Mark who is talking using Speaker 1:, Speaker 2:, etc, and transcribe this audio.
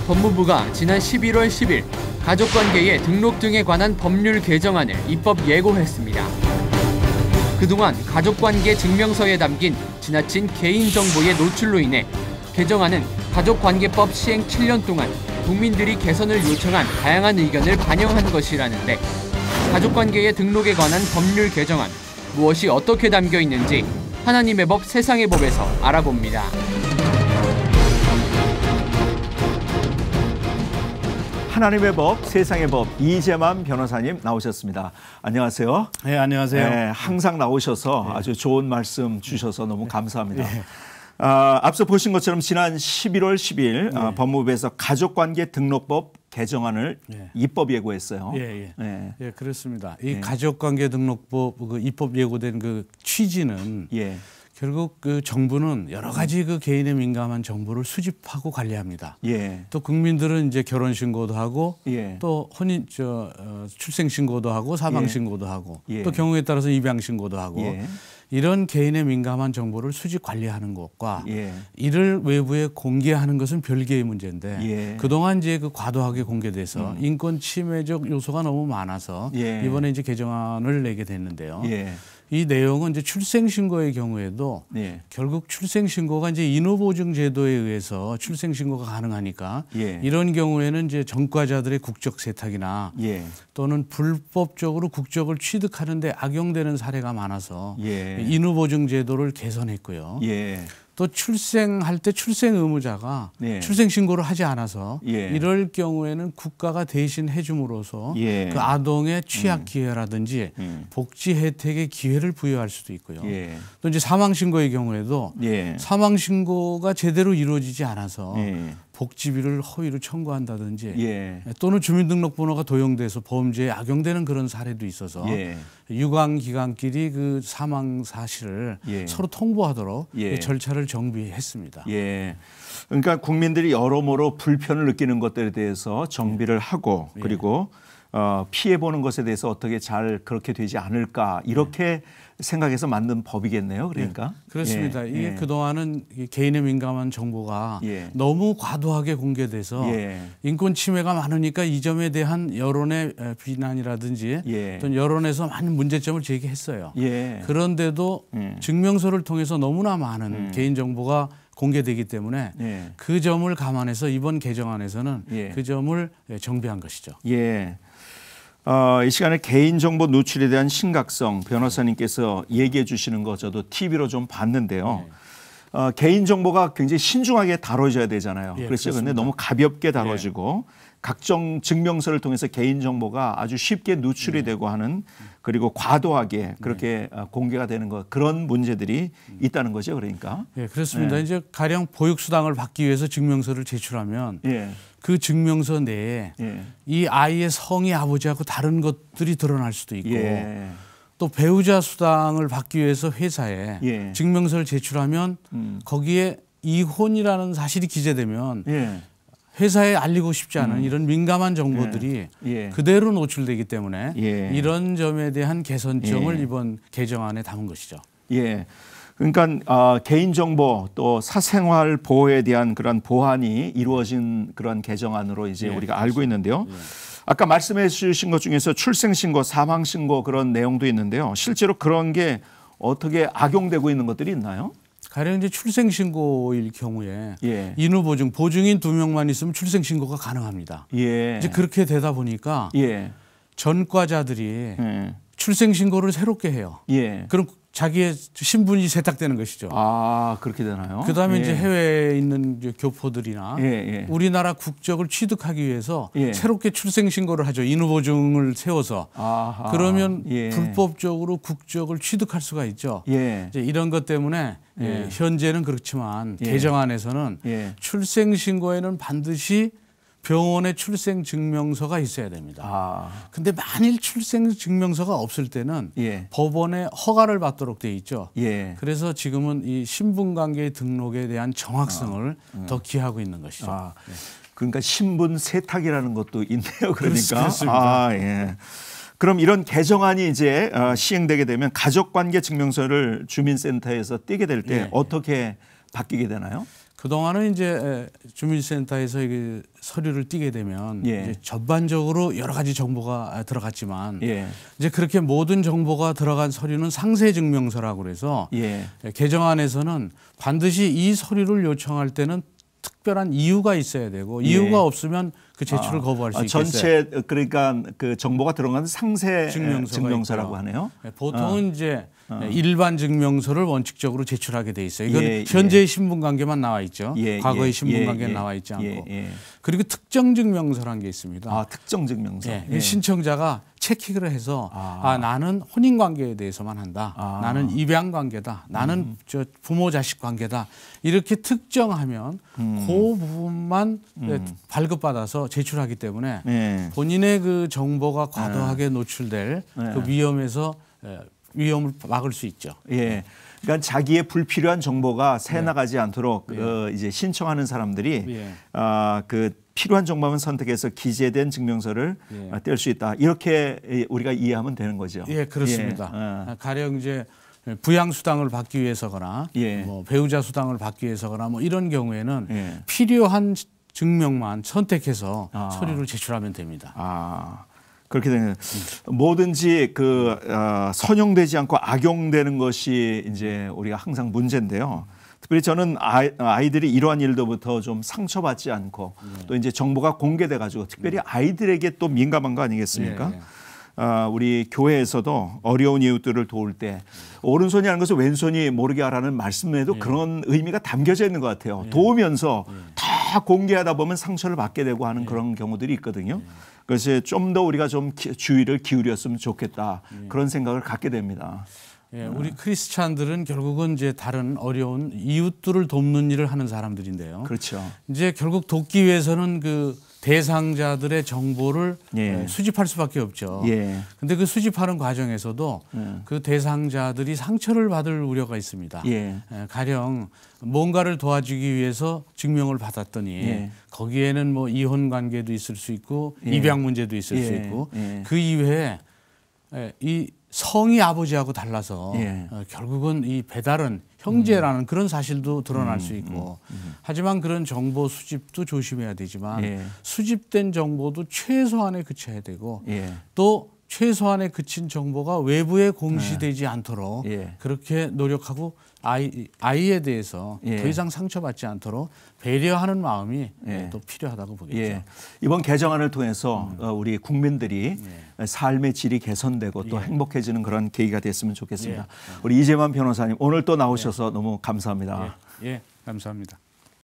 Speaker 1: 법무부가 지난 11월 10일 가족관계의 등록 등에 관한 법률 개정안을 입법 예고했습니다. 그동안 가족관계 증명서에 담긴 지나친 개인정보의 노출로 인해 개정안은 가족관계법 시행 7년 동안 국민들이 개선을 요청한 다양한 의견을 반영한 것이라는데 가족관계의 등록에 관한 법률 개정안, 무엇이 어떻게 담겨 있는지 하나님의 법 세상의 법에서 알아봅니다.
Speaker 2: 하나님의 법, 세상의 법, 이재만 변호사님 나오셨습니다. 안녕하세요.
Speaker 3: 네, 안녕하세요.
Speaker 2: 네, 항상 나오셔서 아주 좋은 말씀 주셔서 너무 감사합니다. 앞서 보신 것처럼 지난 11월 10일 법무부에서 가족관계 등록법 개정안을 입법 예고했어요.
Speaker 3: 예, 그렇습니다. 이 가족관계 등록법 그 입법 예고된 그 취지는 결국 그 정부는 여러 가지 그 개인의 민감한 정보를 수집하고 관리합니다. 또 국민들은 이제 결혼 신고도 하고 또 혼인 출생 신고도 하고 사망 신고도 하고 또 경우에 따라서 입양 신고도 하고 이런 개인의 민감한 정보를 수집 관리하는 것과 이를 외부에 공개하는 것은 별개의 문제인데 그동안 이제 그 과도하게 공개돼서 인권 침해적 요소가 너무 많아서 이번에 이제 개정안을 내게 됐는데요. 이 내용은 이제 출생신고의 경우에도 결국 출생신고가 이제 인후보증제도에 의해서 출생신고가 가능하니까 이런 경우에는 이제 전과자들의 국적 세탁이나 또는 불법적으로 국적을 취득하는데 악용되는 사례가 많아서 인후보증제도를 개선했고요. 또 출생할 때 출생 의무자가 출생 신고를 하지 않아서 이럴 경우에는 국가가 대신 해줌으로써 그 아동의 취약 기회라든지 복지 혜택의 기회를 부여할 수도 있고요. 또 이제 사망 신고의 경우에도 사망 신고가 제대로 이루어지지 않아서 복지비를 허위로 청구한다든지 또는 주민등록번호가 도용돼서 범죄에 악용되는 그런 사례도 있어서 유관기관끼리 그 사망 사실을 서로 통보하도록 절차를 정비했습니다.
Speaker 2: 그러니까 국민들이 여러모로 불편을 느끼는 것들에 대해서 정비를 하고 그리고 피해 보는 것에 대해서 어떻게 잘 그렇게 되지 않을까 이렇게 생각해서 만든 법이겠네요. 그러니까
Speaker 3: 그렇습니다. 이게 그동안은 개인의 민감한 정보가 너무 과도하게 공개돼서 인권 침해가 많으니까 이 점에 대한 여론의 비난이라든지 또는 여론에서 많은 문제점을 제기했어요. 그런데도 증명서를 통해서 너무나 많은 개인 정보가 공개되기 때문에 그 점을 감안해서 이번 개정안에서는 그 점을 정비한 것이죠.
Speaker 2: 이 시간에 개인정보 노출에 대한 심각성 변호사님께서 얘기해 주시는 거 저도 TV로 좀 봤는데요. 개인정보가 굉장히 신중하게 다뤄져야 되잖아요. 그렇죠. 그런데 너무 가볍게 다뤄지고 각종 증명서를 통해서 개인정보가 아주 쉽게 노출이 되고 하는 그리고 과도하게 그렇게 공개가 되는 것 그런 문제들이 있다는 거죠. 그러니까.
Speaker 3: 그렇습니다. 이제 가령 보육수당을 받기 위해서 증명서를 제출하면 그 증명서 내에 이 아이의 성이 아버지하고 다른 것들이 드러날 수도 있고 또 배우자 수당을 받기 위해서 회사에 증명서를 제출하면 거기에 이혼이라는 사실이 기재되면 회사에 알리고 싶지 않은 이런 민감한 정보들이 그대로 노출되기 때문에 이런 점에 대한 개선점을 이번 개정안에 담은 것이죠.
Speaker 2: 그러니까 개인정보 또 사생활 보호에 대한 그런 보완이 이루어진 그런 개정안으로 이제 우리가 알고 있는데요. 아까 말씀해 주신 것 중에서 출생신고, 사망신고 그런 내용도 있는데요. 실제로 그런 게 어떻게 악용되고 있는 것들이 있나요?
Speaker 3: 가령 이제 출생신고일 경우에 인후보증, 보증인 2명만 있으면 출생신고가 가능합니다. 이제 그렇게 되다 보니까 전과자들이 출생신고를 새롭게 해요. 그럼 자기의 신분이 세탁되는 것이죠.
Speaker 2: 그렇게 되나요?
Speaker 3: 그다음에 이제 해외에 있는 이제 교포들이나 우리나라 국적을 취득하기 위해서 새롭게 출생신고를 하죠. 인후보증을 세워서. 그러면 불법적으로 국적을 취득할 수가 있죠. 이제 이런 것 때문에 현재는 그렇지만 개정안에서는 출생신고에는 반드시 병원에 출생증명서가 있어야 됩니다. 근데 만일 출생증명서가 없을 때는 법원에 허가를 받도록 돼 있죠. 그래서 지금은 이 신분관계 등록에 대한 정확성을 더 기하고 있는 것이죠.
Speaker 2: 그러니까 신분 세탁이라는 것도 있네요. 그러니까.
Speaker 3: 그렇습니다.
Speaker 2: 그럼 이런 개정안이 이제 시행되게 되면 가족관계 증명서를 주민센터에서 떼게 될 때 어떻게 바뀌게 되나요?
Speaker 3: 그동안은 이제 주민센터에서 그 서류를 띄게 되면
Speaker 2: 예.
Speaker 3: 이제 전반적으로 여러 가지 정보가 들어갔지만
Speaker 2: 예.
Speaker 3: 이제 그렇게 모든 정보가 들어간 서류는 상세증명서라고 그래서
Speaker 2: 예.
Speaker 3: 개정안에서는 반드시 이 서류를 요청할 때는 특별한 이유가 있어야 되고 이유가
Speaker 2: 예.
Speaker 3: 없으면 그 제출을 거부할 수 있겠어요.
Speaker 2: 전체 그러니까 그 정보가 들어가는 상세 증명서라고 하네요.
Speaker 3: 보통은 이제 일반 증명서를 원칙적으로 제출하게 돼 있어요. 이건
Speaker 2: 예,
Speaker 3: 현재의 신분관계만 나와 있죠.
Speaker 2: 예,
Speaker 3: 과거의
Speaker 2: 예,
Speaker 3: 신분관계는
Speaker 2: 예,
Speaker 3: 나와 있지 않고.
Speaker 2: 예, 예.
Speaker 3: 그리고 특정 증명서라는 게 있습니다.
Speaker 2: 아, 특정 증명서.
Speaker 3: 예,
Speaker 2: 예.
Speaker 3: 신청자가 체크를 해서 나는 혼인 관계에 대해서만 한다. 나는 입양 관계다. 나는 저 부모 자식 관계다. 이렇게 특정하면 그 부분만 발급받아서 제출하기 때문에
Speaker 2: 예.
Speaker 3: 본인의 그 정보가 과도하게 노출될 그 위험에서 위험을 막을 수 있죠.
Speaker 2: 예. 그러니까 자기의 불필요한 정보가 새 나가지 않도록 이제 신청하는 사람들이 그 필요한 정보만 선택해서 기재된 증명서를 뗄 수 있다. 이렇게 우리가 이해하면 되는 거죠.
Speaker 3: 예, 그렇습니다. 가령 이제 부양 수당을 받기 위해서거나 뭐 배우자 수당을 받기 위해서거나 뭐 이런 경우에는 필요한 증명만 선택해서 서류를 제출하면 됩니다.
Speaker 2: 그렇게 되는 뭐든지 그 선용되지 않고 악용되는 것이 이제 우리가 항상 문제인데요. 특별히 저는 아이들이 이러한 일로부터 좀 상처받지 않고 또 이제 정보가 공개돼 가지고 특별히 아이들에게 또 민감한 거 아니겠습니까? 우리 교회에서도 어려운 이웃들을 도울 때 오른손이 하는 것을 왼손이 모르게 하라는 말씀에도 그런 의미가 담겨져 있는 것 같아요. 도우면서 다 공개하다 보면 상처를 받게 되고 하는 그런 경우들이 있거든요. 그래서 좀 더 우리가 좀 주의를 기울였으면 좋겠다. 그런 생각을 갖게 됩니다.
Speaker 3: 예, 우리 크리스찬들은 결국은 이제 다른 어려운 이웃들을 돕는 일을 하는 사람들인데요.
Speaker 2: 그렇죠.
Speaker 3: 이제 결국 돕기 위해서는 그 대상자들의 정보를 수집할 수밖에 없죠. 그런데 그 수집하는 과정에서도 그 대상자들이 상처를 받을 우려가 있습니다. 가령 뭔가를 도와주기 위해서 증명을 받았더니 거기에는 뭐 이혼 관계도 있을 수 있고 입양 문제도 있을 수 있고 그 이외에 이 성이 아버지하고 달라서 결국은 이 배달은 형제라는 그런 사실도 드러날 수 있고 하지만 그런 정보 수집도 조심해야 되지만 수집된 정보도 최소한에 그쳐야 되고 또 최소한에 그친 정보가 외부에 공시되지 않도록 그렇게 노력하고 아이에 대해서 더 이상 상처받지 않도록 배려하는 마음이 또 필요하다고 보겠죠.
Speaker 2: 이번 개정안을 통해서 우리 국민들이 삶의 질이 개선되고 또 행복해지는 그런 계기가 됐으면 좋겠습니다. 우리 이재만 변호사님 오늘 또 나오셔서 너무 감사합니다.
Speaker 3: 감사합니다.